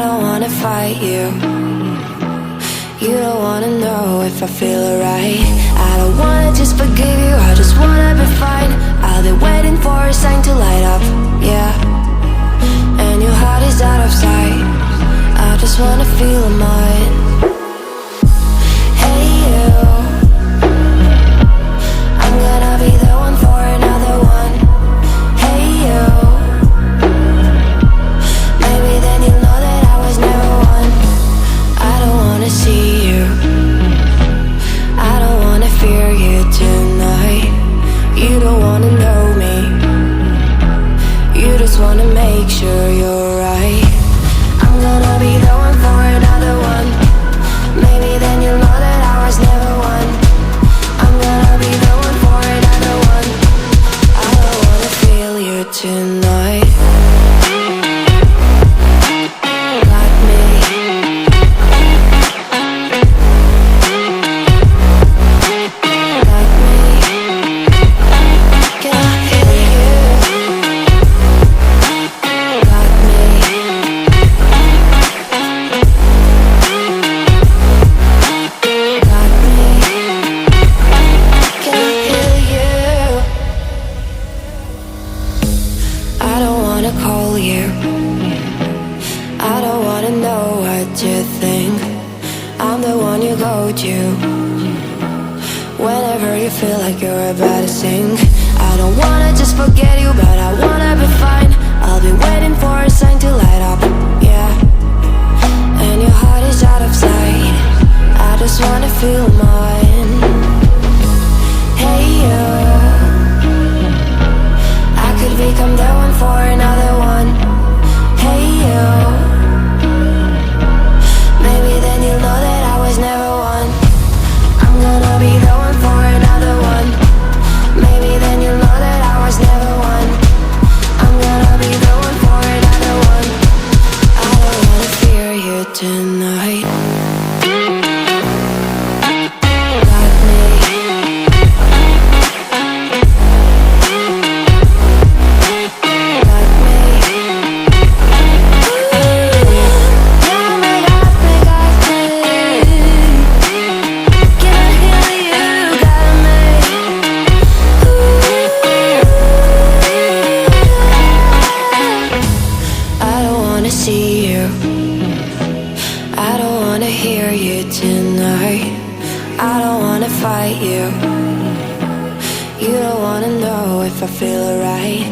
don't wanna fight you. You don't wanna know if I feel alright. I don't wanna just forgive you, I just wanna be fine. I'll be waiting for a sign to light up, yeah. And your heart is out of sight. I just wanna feel mine. Hey you, I'm gonna be the one for another one. Hey you, maybe then you'll know that I was never one. I don't wanna see you, I don't wanna fear you tonight. You don't wanna know me, you just wanna make sure you're right. I'm gonna be the one for another one. Maybe then you'll know that I was never one. I'm gonna be the one for another one. I don't wanna feel you tonight. Got me. Got me. Can I hear you? Got me. Got me. Can I hear you? I don't wanna call you, I don't wanna know what you think. I'm the one you go to whenever you feel like you're about to sink. I don't wanna just forget you, but I wanna be fine. I'll be waiting for a sign to light up, yeah. And your heart is out of sight. I just wanna feel mine. Hey you, I could become the one for another one. Hey you, maybe then you'll know that I was never one. I'm gonna be the one for another one. Maybe then you'll know that I was never one. I'm gonna be the one for another one. I don't wanna fear you tonight. Got me. Got me. Got me, got me, got me. Can I hear you? Got me. I don't wanna see you, I don't wanna hear you tonight. I don't wanna fight you, you don't wanna know if I feel alright.